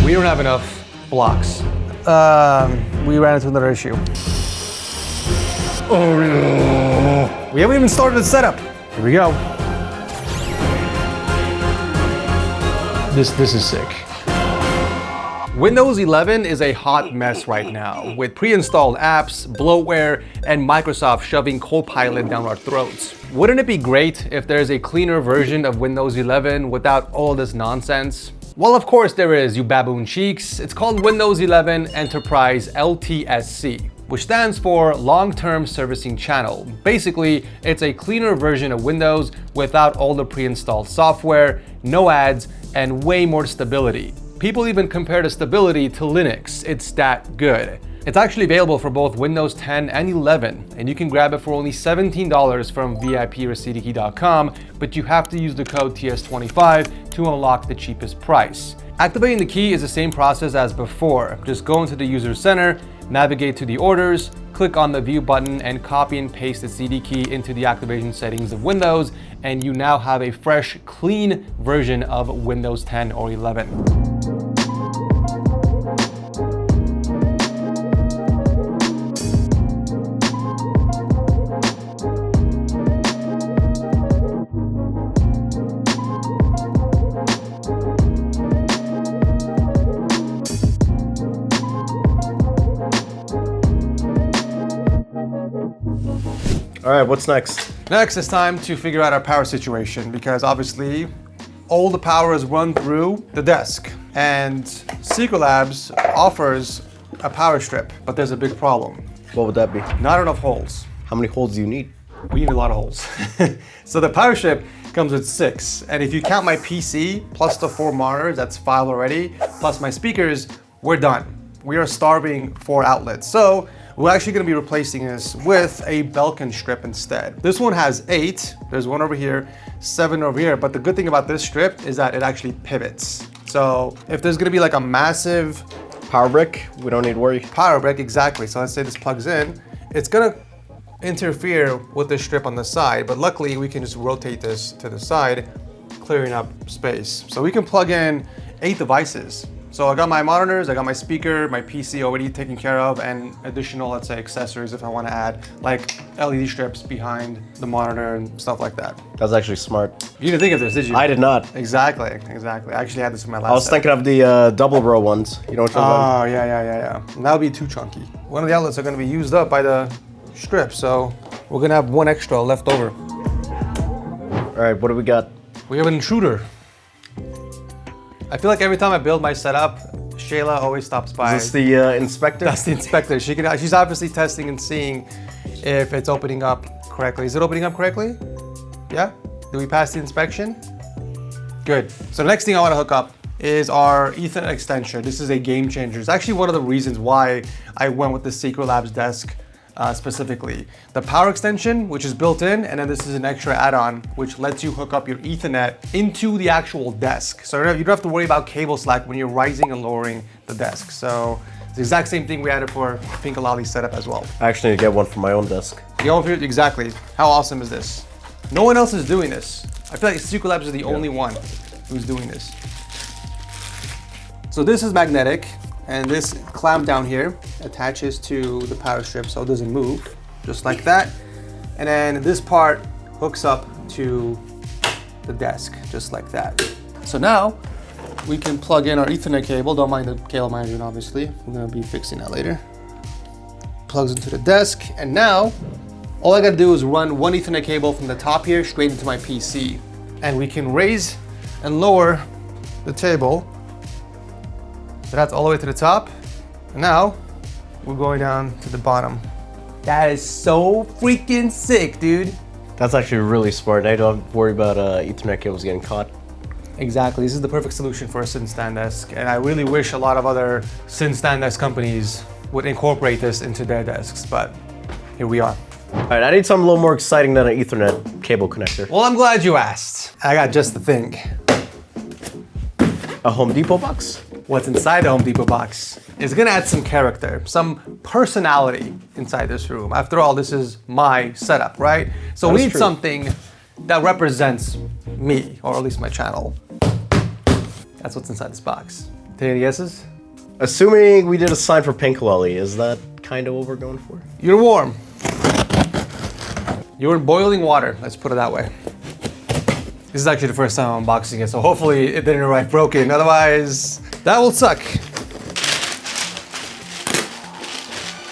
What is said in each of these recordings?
We don't have enough blocks. We ran into another issue. Oh no. We haven't even started the setup. Here we go. This is sick. Windows 11 is a hot mess right now, with pre-installed apps, bloatware, and Microsoft shoving Copilot down our throats. Wouldn't it be great if there's a cleaner version of Windows 11 without all this nonsense? Well, of course there is, you baboon cheeks. It's called Windows 11 Enterprise LTSC, which stands for Long-Term Servicing Channel. Basically, it's a cleaner version of Windows without all the pre-installed software, no ads, and way more stability. People even compare the stability to Linux. It's that good. It's actually available for both Windows 10 and 11, and you can grab it for only $17 from VIPReceiptKey.com, but you have to use the code TS25 to unlock the cheapest price. Activating the key is the same process as before. Just go into the user center, navigate to the orders, click on the view button, and copy and paste the CD key into the activation settings of Windows, and you now have a fresh, clean version of Windows 10 or 11. All right, what's next? Next, it's time to figure out our power situation, because obviously all the power is run through the desk, and Secret Labs offers a power strip, but there's a big problem. What would that be? Not enough holes. How many holes do you need? We need a lot of holes. So the power strip comes with 6, and if you count my PC plus the 4 monitors, that's 5 already, plus my speakers, we're done. We are starving for outlets. So we're actually gonna be replacing this with a Belkin strip instead. This one has 8, there's 1 over here, 7 over here, but the good thing about this strip is that it actually pivots. So if there's gonna be like a massive Power brick, we don't need to worry. power brick, exactly. So let's say this plugs in, it's gonna interfere with the strip on the side, but luckily we can just rotate this to the side, clearing up space. So we can plug in 8 devices. So I got my monitors, I got my speaker, my PC already taken care of, and additional, let's say, accessories if I want to add, like LED strips behind the monitor and stuff like that. That's actually smart. You didn't think of this, did you? I did not. Exactly. I actually had this in my last I was thinking of the double row ones. You know what I'm Oh, yeah. That would be too chunky. One of the outlets are going to be used up by the strip, so we're going to have 1 extra left over. All right, what do we got? We have an intruder. I feel like every time I build my setup, Shayla always stops by. Is this the inspector? That's the inspector. She's obviously testing and seeing if it's opening up correctly. Is it opening up correctly? Yeah? Did we pass the inspection? Good. So the next thing I want to hook up is our Ethernet extension. This is a game changer. It's actually one of the reasons why I went with the Secret Labs desk specifically. The power extension, which is built in, and then this is an extra add-on, which lets you hook up your Ethernet into the actual desk. So you don't have to worry about cable slack when you're rising and lowering the desk. So it's the exact same thing we added for Pinkalali's setup as well. I actually need to get one for my own desk. Exactly. How awesome is this? No one else is doing this. I feel like Secret Labs is the only one who's doing this. So this is magnetic, and this clamp down here attaches to the power strip so it doesn't move, just like that. And then this part hooks up to the desk, just like that. So now we can plug in our Ethernet cable. Don't mind the cable management, obviously. I'm gonna be fixing that later. Plugs into the desk, and now all I gotta do is run 1 Ethernet cable from the top here straight into my PC. And we can raise and lower the table. So that's all the way to the top. And now we're going down to the bottom. That is so freaking sick, dude. That's actually really smart. I don't have to worry about Ethernet cables getting caught. Exactly, this is the perfect solution for a sit and stand desk. And I really wish a lot of other sit and stand desk companies would incorporate this into their desks, but here we are. All right, I need something a little more exciting than an Ethernet cable connector. Well, I'm glad you asked. I got just the thing. A Home Depot box? What's inside the Home Depot box is gonna add some character, some personality inside this room. After all, this is my setup, right? So we need something that represents me, or at least my channel. That's what's inside this box. Take any guesses? Assuming we did a sign for pink lolly, is that kind of what we're going for? You're warm. You're in boiling water, let's put it that way. This is actually the first time I'm unboxing it, so hopefully it didn't arrive broken. Otherwise, that will suck.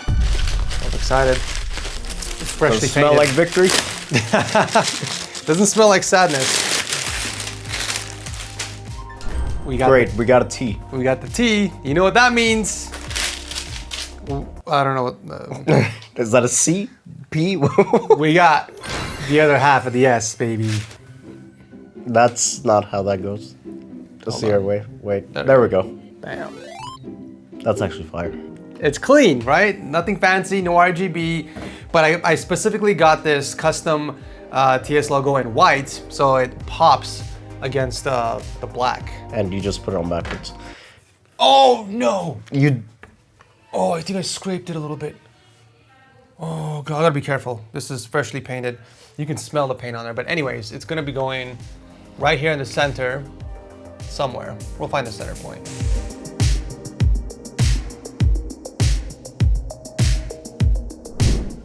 I'm excited. It's freshly Does it smell painted. like victory? Doesn't smell like sadness. We got Great, we got a T. We got the T. You know what that means? I don't know what. Is that a C? P? We got the other half of the S, baby. That's not how that goes. Let's see our way. Wait, there we go. Bam. That's actually fire. It's clean, right? Nothing fancy, no RGB. But I specifically got this custom TS logo in white, so it pops against the black. And you just put it on backwards. Oh no! You. Oh, I think I scraped it a little bit. Oh God, I gotta be careful. This is freshly painted. You can smell the paint on there. But anyways, it's gonna be going right here in the center, somewhere. We'll find the center point.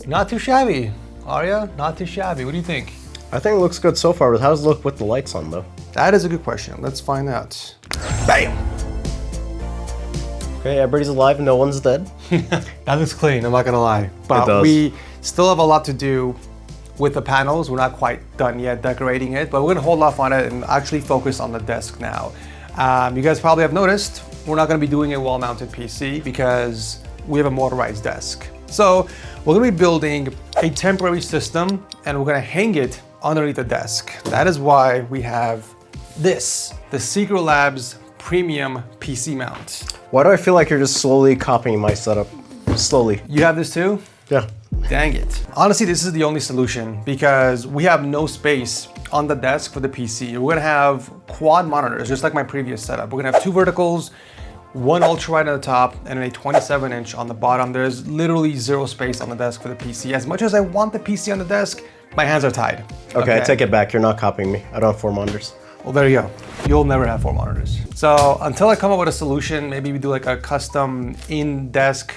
Not too shabby, Arya. Not too shabby. What do you think? I think it looks good so far, but how does it look with the lights on though? That is a good question. Let's find out. Bam! Okay, everybody's alive, no one's dead. That looks clean, I'm not gonna lie. But does. we still have a lot to do with the panels. We're not quite done yet decorating it, but we're gonna hold off on it and actually focus on the desk now. You guys probably have noticed, we're not gonna be doing a wall-mounted PC because we have a motorized desk. So we're gonna be building a temporary system and we're gonna hang it underneath the desk. That is why we have this, the Secret Labs Premium PC mount. Why do I feel like you're just slowly copying my setup? Slowly. You have this too? Yeah. Dang it. Honestly, this is the only solution because we have no space on the desk for the PC. We're gonna have quad monitors, just like my previous setup. We're gonna have two verticals, one ultra-wide on the top, and a 27-inch on the bottom. There's literally zero space on the desk for the PC. As much as I want the PC on the desk, my hands are tied. Okay, I take it back. You're not copying me. I don't have 4 monitors. Well, there you go. You'll never have 4 monitors. So until I come up with a solution, maybe we do like a custom in-desk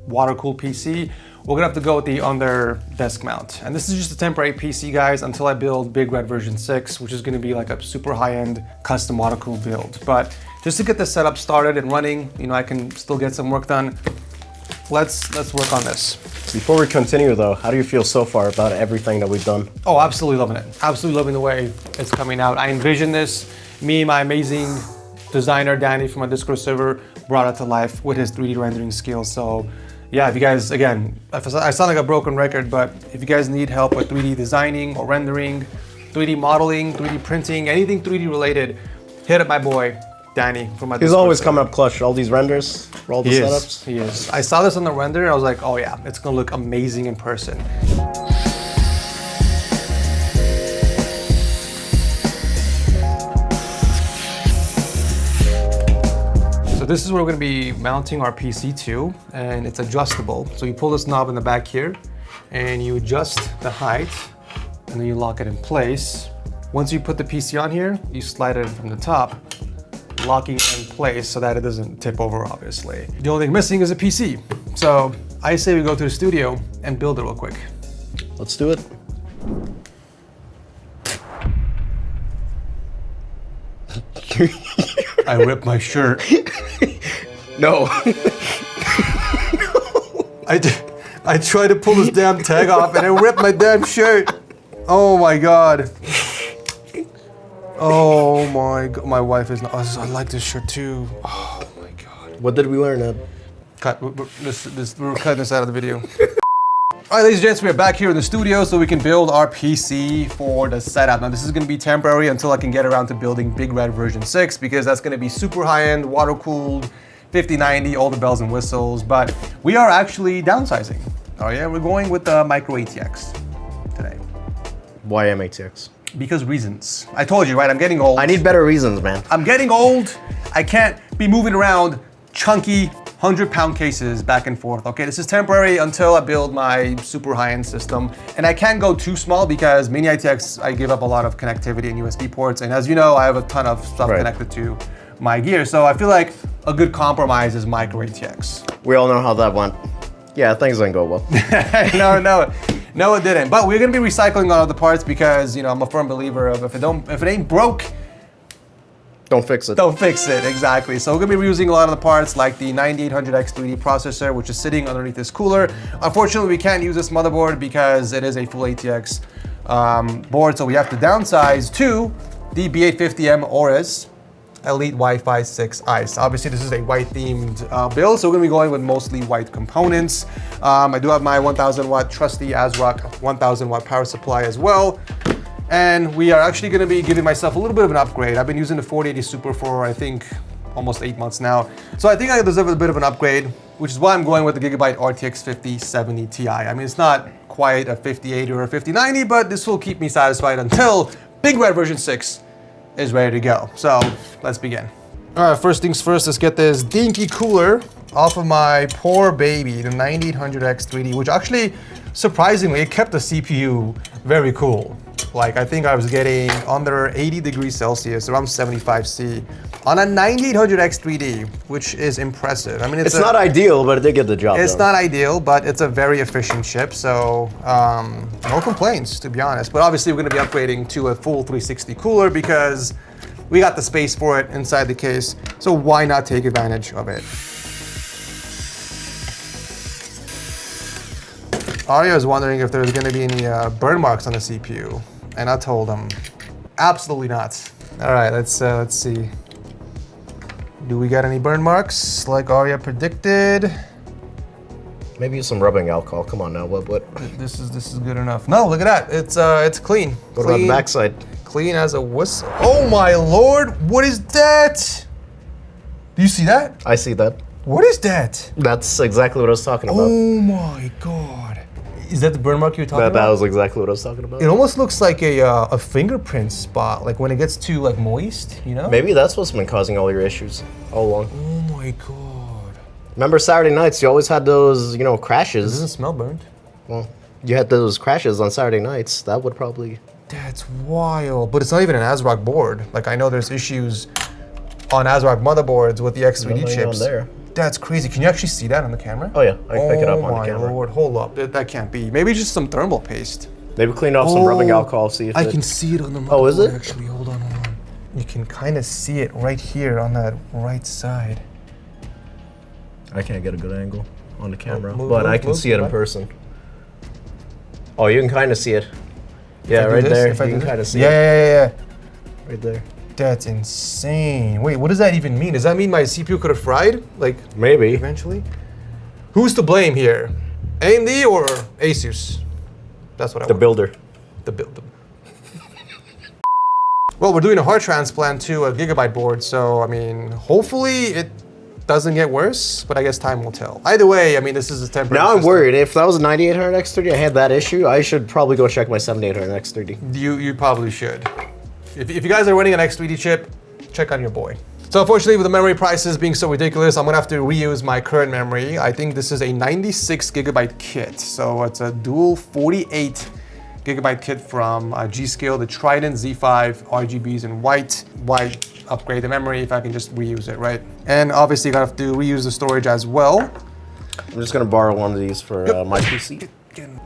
water-cooled PC, we're gonna have to go with the under desk mount. And this is just a temporary PC, guys, until I build Big Red version 6, which is gonna be like a super high-end custom water-cooled build. But just to get this setup started and running, you know, I can still get some work done. Let's work on this. Before we continue though, how do you feel so far about everything that we've done? Oh, absolutely loving it. Absolutely loving the way it's coming out. I envisioned this. Me and my amazing designer, Danny from my Discord server, brought it to life with his 3D rendering skills. So yeah, if you guys, again, I sound like a broken record, but if you guys need help with 3D designing or rendering, 3D modeling, 3D printing, anything 3D related, hit up my boy, Danny from my He's Discord always server. coming up clutch. All these renders, for all the setups. He is. I saw this on the render and I was like, oh yeah, it's gonna look amazing in person. So this is where we're gonna be mounting our PC to, and it's adjustable. So you pull this knob in the back here and you adjust the height and then you lock it in place. Once you put the PC on here, you slide it in from the top, locking it in place so that it doesn't tip over, obviously. The only thing missing is a PC. So I say we go to the studio and build it real quick. Let's do it. I ripped my shirt. No. I tried to pull this damn tag off and I ripped my damn shirt. Oh my God. Oh my God. My wife is not, I like this shirt too. Oh my God. What did we learn, Ed? Cut, we're cutting this out of the video. All right, ladies and gents, we are back here in the studio so we can build our PC for the setup. Now this is gonna be temporary until I can get around to building Big Red version 6 because that's gonna be super high-end, water-cooled, 5090, all the bells and whistles, but we are actually downsizing. Oh yeah, we're going with the MicroATX today. Why MATX? Because reasons. I told you, right, I'm getting old. I need better reasons, man. I'm getting old. I can't be moving around chunky 100-pound cases back and forth. Okay, this is temporary until I build my super high-end system. And I can't go too small because Mini ITX, I give up a lot of connectivity and USB ports. And as you know, I have a ton of stuff connected to my gear. So I feel like a good compromise is MicroATX. We all know how that went. Yeah, things didn't go well. No, it didn't. But we're gonna be recycling a lot of the parts because, you know, I'm a firm believer of if it ain't broke, don't fix it. don't fix it, exactly. So we're gonna be reusing a lot of the parts like the 9800X 3D processor, which is sitting underneath this cooler. Unfortunately, we can't use this motherboard because it is a full ATX board, so we have to downsize to the B850M Aorus Elite Wi-Fi 6 ICE. Obviously, this is a white themed build, so we're gonna be going with mostly white components. I do have my 1000 watt trusty ASRock 1000 watt power supply as well. And we are actually gonna be giving myself a little bit of an upgrade. I've been using the 4080 Super for, I think, almost 8 months now. So I think I deserve a bit of an upgrade, which is why I'm going with the Gigabyte RTX 5070 Ti. I mean, it's not quite a 5080 or a 5090, but this will keep me satisfied until Big Red version 6 is ready to go. So let's begin. All right, first things first, let's get this dinky cooler off of my poor baby, the 9800X 3D, which actually, surprisingly, it kept the CPU very cool. Like, I think I was getting under 80 degrees Celsius, around 75 C, on a 9800X 3D, which is impressive. I mean, it's not ideal, but it did get the job done. It's not ideal, but it's a very efficient chip, so no complaints, to be honest. But obviously, we're gonna be upgrading to a full 360 cooler because we got the space for it inside the case, so why not take advantage of it? Arya is wondering if there's gonna be any burn marks on the CPU, and I told him, absolutely not. All right, let's see. Do we got any burn marks like Arya predicted? Maybe some rubbing alcohol. Come on now, what? This is good enough. No, look at that. It's clean. What about the backside? Clean as a whistle. Oh my lord, what is that? Do you see that? I see that. What is that? That's exactly what I was talking about. Oh my god. Is that the burn mark you were talking about? That was exactly what I was talking about. It almost looks like a fingerprint spot, like when it gets too like moist, you know? Maybe that's what's been causing all your issues all along. Oh my god. Remember Saturday nights, you always had those, you know, crashes. It doesn't smell burnt. Well, you had those crashes on Saturday nights. That would probably... That's wild. But it's not even an ASRock board. Like, I know there's issues on ASRock motherboards with the X3D chips. There. That's crazy. Can you actually see that on the camera? Oh yeah, I can pick it up on the camera. Oh my lord, hold up. That can't be. Maybe just some thermal paste. Maybe clean off some rubbing alcohol, see if I can see it on the motherboard. Oh, is it? Actually, hold on. You can kind of see it right here on that right side. I can't get a good angle on the camera, but I can see it in person. Oh, you can kind of see it. Yeah, right there. You can kind of see it. Yeah. Right there. That's insane. Wait, what does that even mean? Does that mean my CPU could have fried? Like, maybe. Eventually? Who's to blame here? AMD or Asus? That's what I want. The builder. The builder. Well, we're doing a heart transplant to a Gigabyte board, so, I mean, hopefully it doesn't get worse, but I guess time will tell. Either way, I mean, this is a temporary Now I'm system. worried. If that was a 9800X3D, I had that issue, I should probably go check my 7800X3D. You probably should. If you guys are running an X3D chip, check on your boy. So unfortunately, with the memory prices being so ridiculous, I'm gonna have to reuse my current memory. I think this is a 96 gigabyte kit. So it's a dual 48 gigabyte kit from G.Skill, the Trident Z5 RGBs in white. Why upgrade the memory if I can just reuse it, right? And obviously, you're gonna have to reuse the storage as well. I'm just gonna borrow one of these for my PC.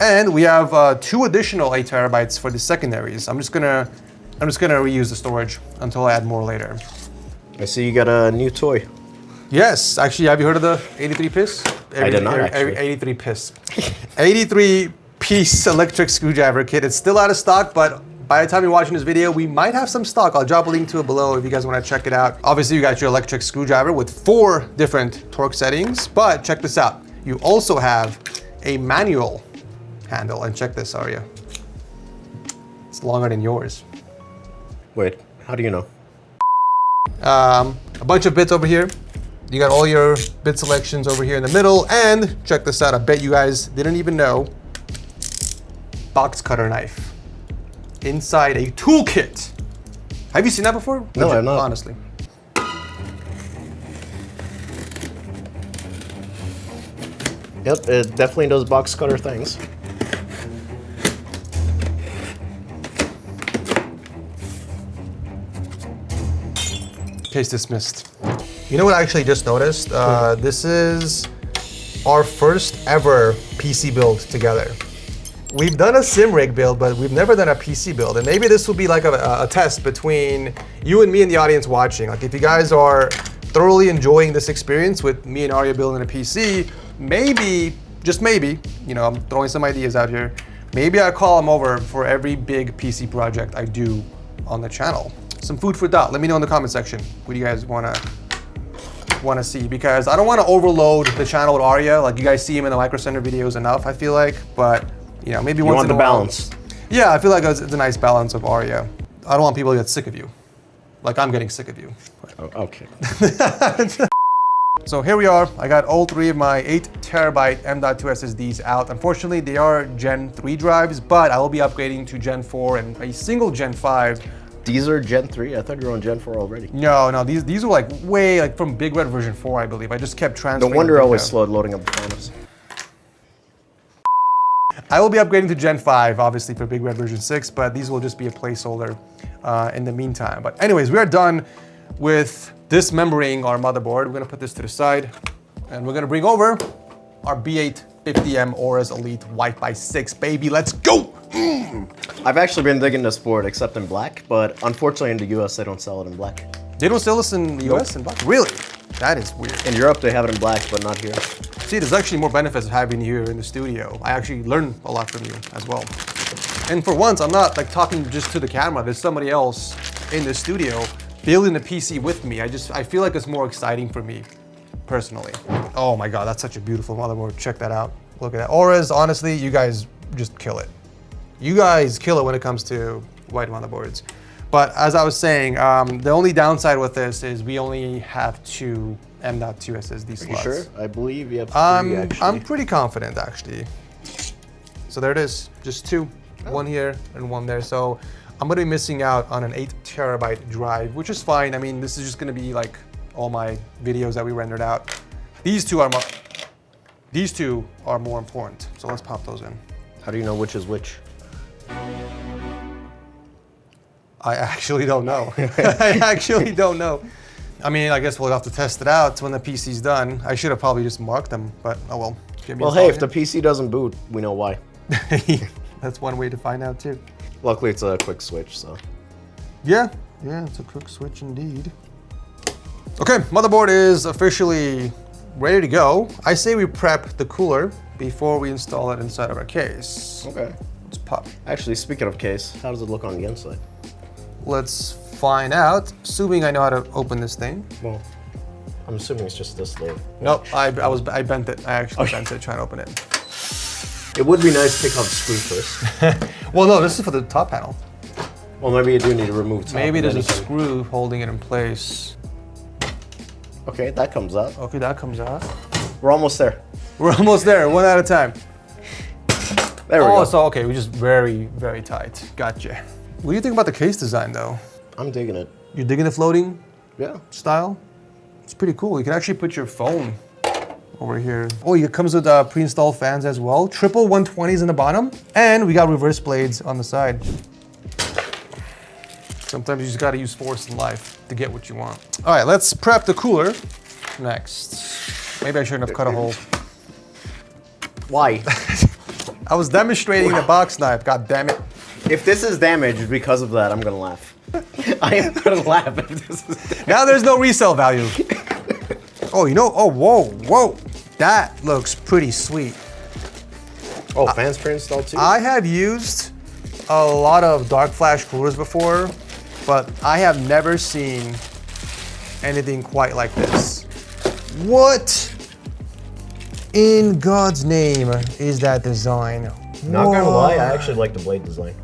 And we have 2 additional 8 terabytes for the secondaries. I'm just gonna reuse the storage until I add more later. I see you got a new toy. Yes, actually, have you heard of the 83 piece? I did not, actually. 83 piece. 83 piece electric screwdriver kit. It's still out of stock, but by the time you're watching this video, we might have some stock. I'll drop a link to it below if you guys want to check it out. Obviously, you got your electric screwdriver with 4 different torque settings, but check this out. You also have a manual handle, and check this, Arya. It's longer than yours. Wait, how do you know? A bunch of bits over here. You got all your bit selections over here in the middle, and check this out. I bet you guys didn't even know. Box cutter knife inside a toolkit. Have you seen that before? No, I've not. Honestly. Yep, it definitely does box cutter things. Case dismissed. You know what I actually just noticed? This is our first ever PC build together. We've done a sim rig build, but we've never done a PC build. And maybe this will be like a test between you and me and the audience watching. Like if you guys are thoroughly enjoying this experience with me and Arya building a PC, maybe, just maybe, you know, I'm throwing some ideas out here. Maybe I call him over for every big PC project I do on the channel. Some food for thought. Let me know in the comment section what you guys wanna see, because I don't want to overload the channel with Arya. Like you guys see him in the Micro Center videos enough, I feel like, but you know, maybe once in a while. You want the balance. Yeah, I feel like it's a nice balance of Arya. I don't want people to get sick of you. Like I'm getting sick of you. Oh, okay. So here we are. I got all three of my 8TB M.2 SSDs out. Unfortunately, they are Gen 3 drives, but I will be upgrading to Gen 4 and a single Gen 5. These are Gen 3? I thought you were on Gen 4 already. No, these were like way like from Big Red version 4, I believe. I just kept transferring. No wonder I always slowed loading up the finals. I will be upgrading to Gen 5, obviously for Big Red version 6, but these will just be a placeholder in the meantime. But anyways, we are done with dismembering our motherboard. We're gonna put this to the side and we're gonna bring over our B850M Aorus Elite Wi-Fi 6, baby. Let's go! I've actually been digging this board except in black, but unfortunately in the US they don't sell it in black. They don't sell this in the US in black? Really? That is weird. In Europe they have it in black, but not here. See, there's actually more benefits of having you here in the studio. I actually learn a lot from you as well. And for once, I'm not like talking just to the camera. There's somebody else in the studio building the PC with me. I feel like it's more exciting for me personally. Oh my God, that's such a beautiful motherboard. Check that out. Look at that. Aorus, honestly, you guys just kill it. You guys kill it when it comes to white motherboards. But as I was saying, the only downside with this is we only have 2 M.2 SSD slots. Are you sure? I believe you have 3 actually. I'm pretty confident actually. So there it is, just 2. One here and one there. So I'm gonna be missing out on an 8TB drive, which is fine. I mean, this is just gonna be like all my videos that we rendered out. These two are more important. So let's pop those in. How do you know which is which? I actually don't know. I actually don't know. I mean, I guess we'll have to test it out when the PC's done. I should have probably just marked them, but oh well. Well, hey, if the PC doesn't boot, we know why. That's one way to find out too. Luckily, it's a quick switch, so. Yeah, it's a quick switch indeed. Okay, motherboard is officially ready to go. I say we prep the cooler before we install it inside of our case. Okay. Let's pop. Actually, speaking of case, how does it look on the inside? Let's find out, assuming I know how to open this thing. Well, I'm assuming it's just this little. Nope, I bent it. I actually bent it trying to open it. It would be nice to take off the screw first. Well, no, this is for the top panel. Well, maybe you do need to remove top. Maybe there's a screw holding it in place. Okay, that comes out. Okay, that comes out. We're almost there. We're almost there, one at a time. There we go. Oh, so okay, we're just very, very tight. Gotcha. What do you think about the case design though? I'm digging it. You're digging the floating style? It's pretty cool. You can actually put your phone over here. Oh, it comes with pre-installed fans as well. Triple 120s in the bottom. And we got reverse blades on the side. Sometimes you just gotta use force in life to get what you want. All right, let's prep the cooler next. Maybe I shouldn't have cut a hole. Why? I was demonstrating the box knife, god damn it. If this is damaged because of that, I'm gonna laugh. I am gonna laugh if this is damaged. Now there's no resale value. Oh, you know, oh, whoa. That looks pretty sweet. Oh, fans pre-installed too? I have used a lot of dark flash coolers before, but I have never seen anything quite like this. What in God's name is that design? Not gonna lie, I actually like the blade design.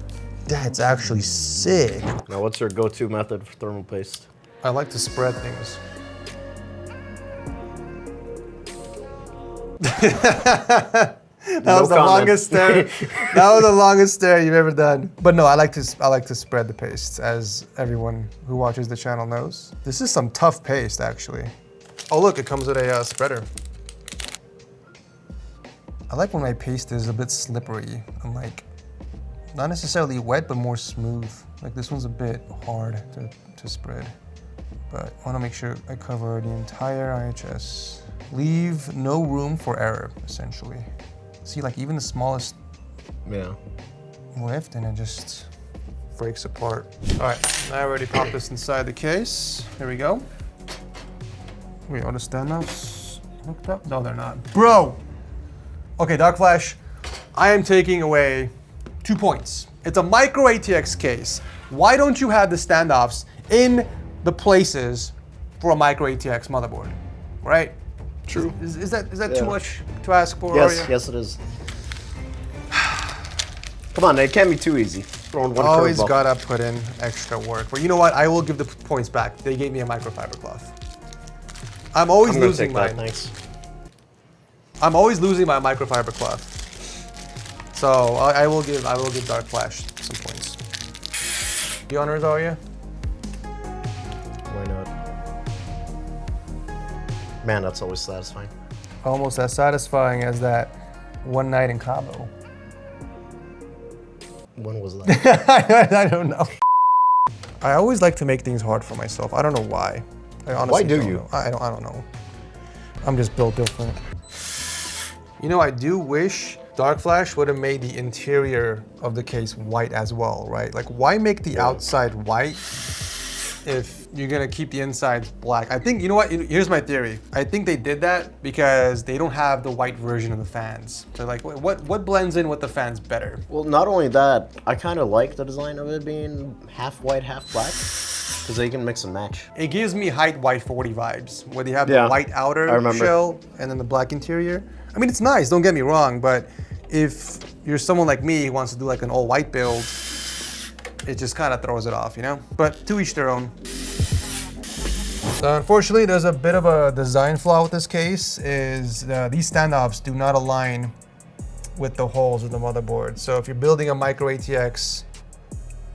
That's actually sick. Now, what's your go-to method for thermal paste? I like to spread things. That was the longest stare. That was the longest stare you've ever done. But no, I like to spread the paste, as everyone who watches the channel knows. This is some tough paste, actually. Oh look, it comes with a spreader. I like when my paste is a bit slippery and like, not necessarily wet, but more smooth. Like this one's a bit hard to spread. but I want to make sure I cover the entire IHS. Leave no room for error, essentially. See, like even the smallest lift and it just breaks apart. All right, I already popped this inside the case. Here we go. Wait, are the standoffs hooked up? No, they're not. Bro! Okay, Dark Flash, I am taking away 2 points. It's a MicroATX case. Why don't you have the standoffs in the places for a MicroATX motherboard, right? True. Is that too much to ask for? Yes, yes it is. Come on, it can't be too easy. Throwing one Always curveball. gotta put in extra work. But you know what? I will give the points back. They gave me a microfiber cloth. I'm always losing mine. Thanks. I'm always losing my microfiber cloth. So I will give Dark Flash some points. The honors are you? Why not? Man, that's always satisfying. Almost as satisfying as that one night in Cabo. When was that? I don't know. I always like to make things hard for myself. I don't know why. I honestly Why do don't you? know. I don't know. I'm just built different. You know, I do wish Dark Flash would have made the interior of the case white as well, right? Like, why make the outside white if you're gonna keep the insides black? I think, you know what, here's my theory. I think they did that because they don't have the white version of the fans. So like, what blends in with the fans better? Well, not only that, I kind of like the design of it being half white, half black, because they can mix and match. It gives me Height White 40 vibes, where they have the white outer shell and then the black interior. I mean, it's nice, don't get me wrong, but if you're someone like me who wants to do like an all white build, it just kind of throws it off, you know? But to each their own. So unfortunately, there's a bit of a design flaw with this case, is these standoffs do not align with the holes in the motherboard. So if you're building a MicroATX,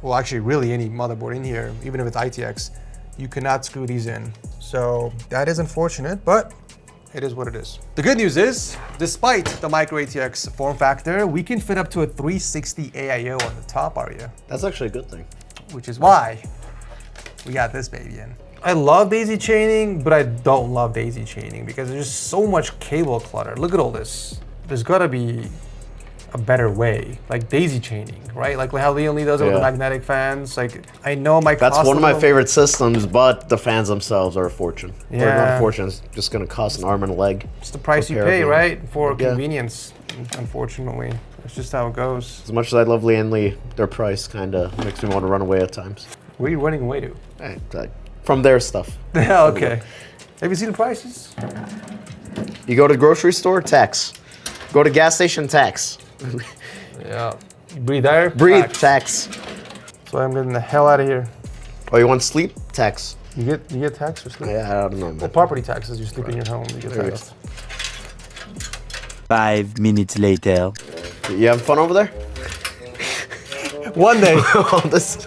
well, actually really any motherboard in here, even if it's ITX, you cannot screw these in. So that is unfortunate, but it is what it is. The good news is, despite the MicroATX form factor, we can fit up to a 360 AIO on the top, Arya. That's actually a good thing. Which is why we got this baby in. I love daisy chaining, but I don't love daisy chaining because there's just so much cable clutter. Look at all this. There's gotta be a better way, like daisy chaining, right? Like how Leon Lee does it with the magnetic fans. Like, I know my cost. That's one of my favorite systems, but the fans themselves are a fortune. Yeah. Or not a fortune, it's just gonna cost an arm and a leg. It's the price you pay, right? For convenience, unfortunately. It's just how it goes. As much as I love Lee and Lee, their price kinda makes me want to run away at times. Where are you running away to? From their stuff. Yeah, okay. Have you seen the prices? You go to the grocery store, tax. Go to gas station, tax. Yeah. You breathe air? Breathe, tax. So I'm getting the hell out of here. Oh, you want sleep? Tax. You get taxed for sleep? Yeah, I don't know, man. Well, property taxes, you sleep in your home, you get taxed. 5 minutes later. You having fun over there? One day,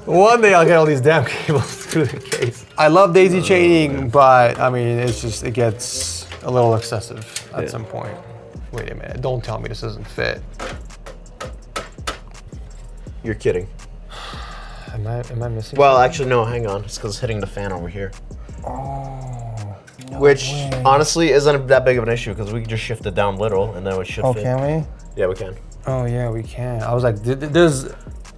one day I'll get all these damn cables through the case. I love daisy chaining, but I mean, it gets a little excessive at some point. Wait a minute, don't tell me this doesn't fit. You're kidding. Am I missing Well, something? actually, no, hang on. It's because it's hitting the fan over here. Oh, no Which, way. honestly, isn't that big of an issue because we can just shift it down little and then it should fit. Can we? Yeah, we can. Oh yeah, we can. I was like, does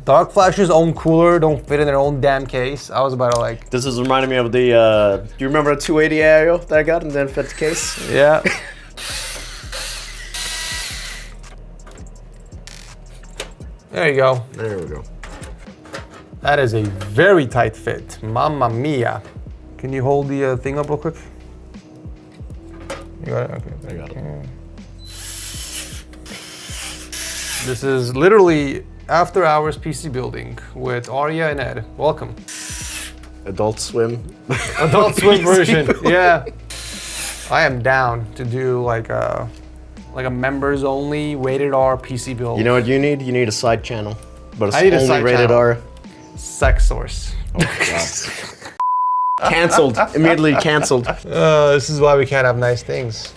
Dark Flash's own cooler don't fit in their own damn case? I was about to like... This is reminding me of the, do you remember the 280 AIO that I got and then fit the case? Yeah. There you go. There we go. That is a very tight fit. Mamma mia. Can you hold the thing up real quick? You got it? Okay. I got it. This is literally after hours PC building with Arya and Ed. Welcome. Adult Swim. Adult Swim version. Yeah. I am down to do like a members only rated R PC build. You know what you need? You need a side channel. But it's I need a only side rated channel. R. TechSource. Oh, God. Cancelled. Immediately cancelled. This is why we can't have nice things.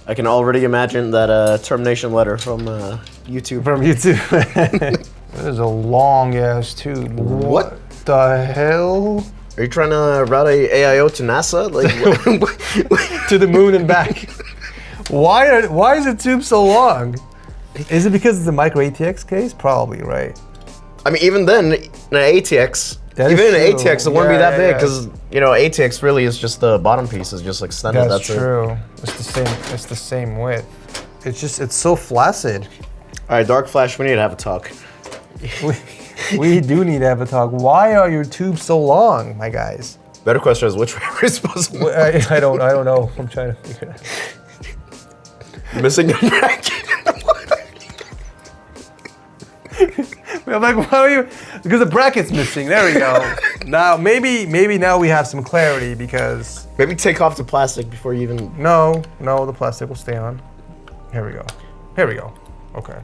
I can already imagine that termination letter from YouTube. From YouTube. That is a long ass tube. What? The hell? Are you trying to route a AIO to NASA? Like to the moon and back. Why is the tube so long? Is it because it's a MicroATX case? Probably, right? I mean, even then, in an ATX, even in an ATX, it wouldn't be that big because you know ATX really is just the bottom piece is just extended. That's true. It's the same. It's the same width. It's so flaccid. All right, Dark Flash, we need to have a talk. We do need to have a talk. Why are your tubes so long, my guys? Better question is which way we're supposed to move. I don't know. I'm trying to figure it out. Missing a bracket. I'm like, why are you? Because the bracket's missing. There we go. Now maybe now we have some clarity because maybe take off the plastic before you even. No, the plastic will stay on. Here we go. Okay.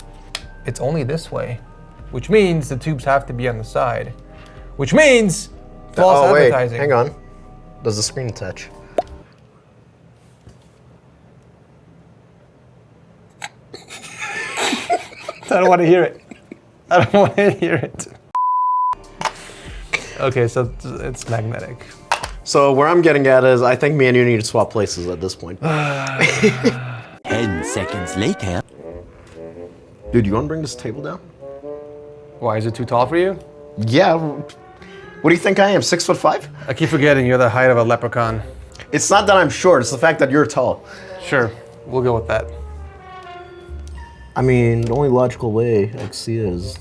It's only this way, which means the tubes have to be on the side, which means false advertising. Hang on. Does the screen attach? I don't want to hear it. I don't want to hear it. Okay, so it's magnetic. So where I'm getting at is I think me and you need to swap places at this point. 10 seconds later. Dude, you want to bring this table down? Why, is it too tall for you? Yeah. What do you think I am, 6'5"? I keep forgetting you're the height of a leprechaun. It's not that I'm short, it's the fact that you're tall. Sure, we'll go with that. I mean, the only logical way I can see it is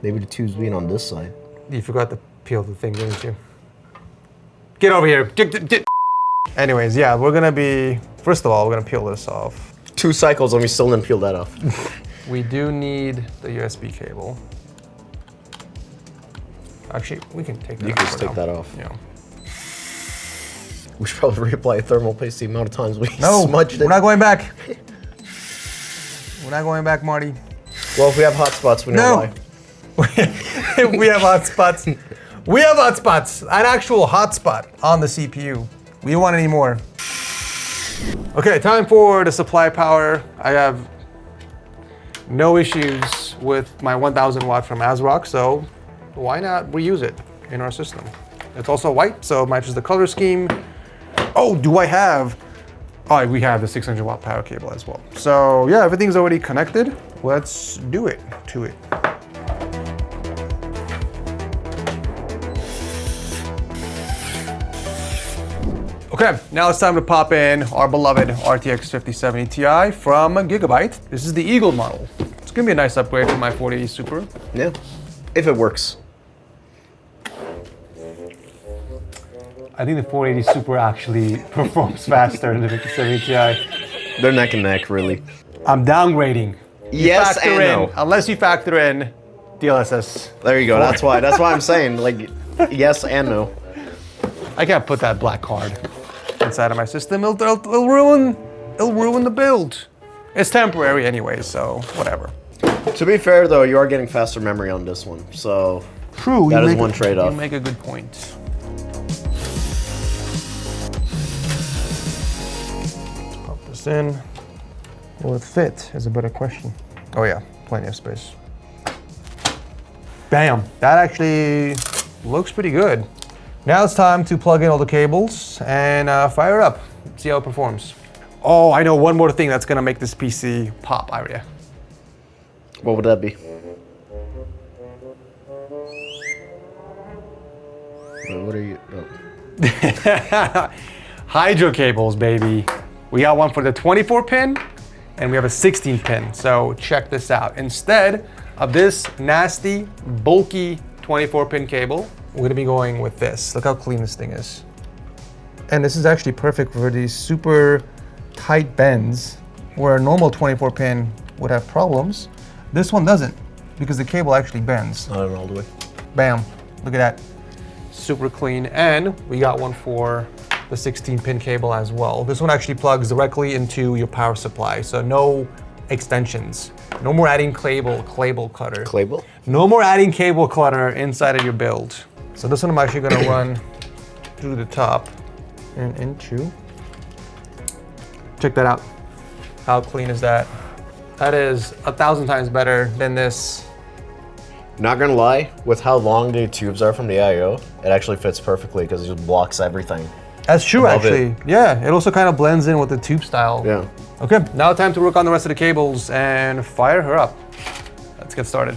maybe the tubes being on this side. You forgot to peel the thing, didn't you? Get over here. Get. Anyways, yeah, first of all, we're gonna peel this off. 2 cycles and we still didn't peel that off. We do need the USB cable. Actually, we can take that off. You can just take that off. Yeah. We should probably reapply thermal paste the amount of times we smudged it. We're not going back. We're not going back, Marty. Well, if we have hot spots, we know why. We have hot spots. We have hot spots. An actual hot spot on the CPU. We don't want any more. Okay, time for the supply power. I have no issues with my 1000 watt from ASRock, so why not reuse it in our system? It's also white, so it matches the color scheme. Oh, we have the 600 watt power cable as well. So yeah, everything's already connected. Let's do it to it. Okay, now it's time to pop in our beloved RTX 5070 Ti from Gigabyte. This is the Eagle model. It's gonna be a nice upgrade from my 4080 Super. Yeah, if it works. I think the 480 Super actually performs faster than the 5070 Ti. They're neck and neck, really. I'm downgrading. Yes and no. Unless you factor in DLSS. There you go. That's why I'm saying, like, yes and no. I can't put that black card inside of my system. It'll ruin the build. It's temporary anyway, so whatever. To be fair, though, you are getting faster memory on this one, so true. That is one trade-off. You make a good point. In. Will it fit is a better question. Oh yeah, plenty of space. Bam, that actually looks pretty good. Now it's time to plug in all the cables and fire it up, see how it performs. Oh, I know one more thing that's gonna make this PC pop, Aria. What would that be? Wait, what are you? Oh. Hydro cables, baby. We got one for the 24 pin and we have a 16 pin. So check this out. Instead of this nasty, bulky 24 pin cable, we're gonna be going with this. Look how clean this thing is. And this is actually perfect for these super tight bends where a normal 24 pin would have problems. This one doesn't because the cable actually bends. Not all the way. Bam, look at that. Super clean. And we got one for the 16 pin cable as well. This one actually plugs directly into your power supply, so no extensions. No more adding cable clutter. Cable? No more adding cable clutter inside of your build. So this one I'm actually gonna run through the top and into. Check that out. How clean is that? That is 1,000 times better than this Not gonna lie, with how long the tubes are from the I/O, it actually fits perfectly because it just blocks everything. That's true, actually. Yeah, it also kind of blends in with the tube style. Yeah. Okay, now time to work on the rest of the cables and fire her up. Let's get started.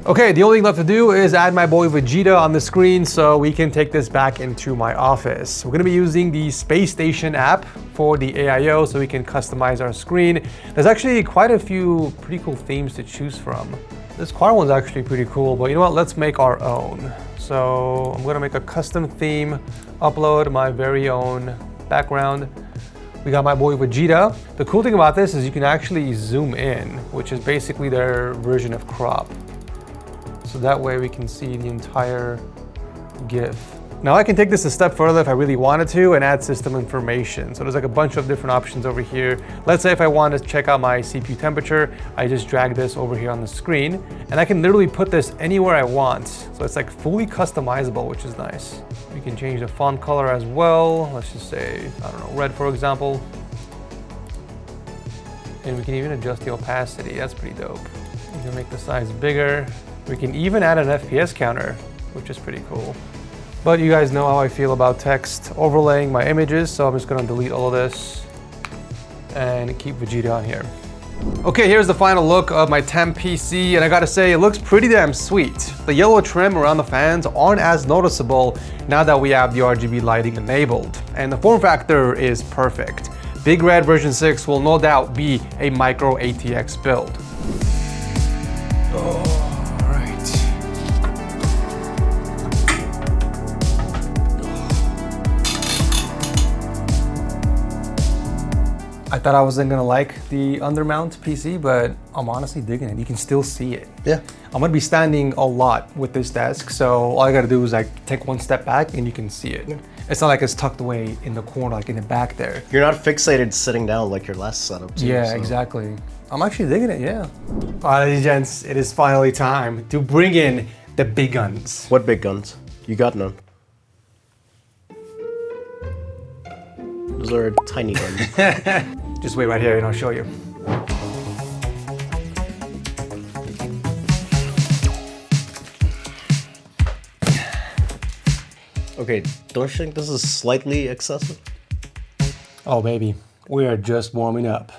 Okay, the only thing left to do is add my boy Vegeta on the screen so we can take this back into my office. We're gonna be using the Space Station app for the AIO so we can customize our screen. There's actually quite a few pretty cool themes to choose from. This car one's actually pretty cool, but you know what? Let's make our own. So I'm gonna make a custom theme, upload my very own background. We got my boy Vegeta. The cool thing about this is you can actually zoom in, which is basically their version of crop. So that way we can see the entire GIF. Now I can take this a step further if I really wanted to and add system information. So there's like a bunch of different options over here. Let's say if I want to check out my CPU temperature, I just drag this over here on the screen and I can literally put this anywhere I want. So it's like fully customizable, which is nice. We can change the font color as well. Let's just say, I don't know, red for example. And we can even adjust the opacity. That's pretty dope. We can make the size bigger. We can even add an FPS counter, which is pretty cool. But you guys know how I feel about text overlaying my images, so I'm just gonna delete all of this and keep Vegeta on here. Okay, here's the final look of my temp PC, and I gotta say, it looks pretty damn sweet. The yellow trim around the fans aren't as noticeable now that we have the RGB lighting enabled, and the form factor is perfect. Big Red version 6 will no doubt be a MicroATX build. I thought I wasn't gonna like the undermount PC, but I'm honestly digging it. You can still see it. Yeah. I'm gonna be standing a lot with this desk, so all I gotta do is like take one step back and you can see it. Yeah. It's not like it's tucked away in the corner, like in the back there. You're not fixated sitting down like your last setup too, Yeah, so. exactly. I'm actually digging it, yeah. All right, ladies and gents, it is finally time to bring in the big guns. What big guns? You got none. Those are tiny guns. Just wait right here and I'll show you. Okay, don't you think this is slightly excessive? Oh, baby, we are just warming up.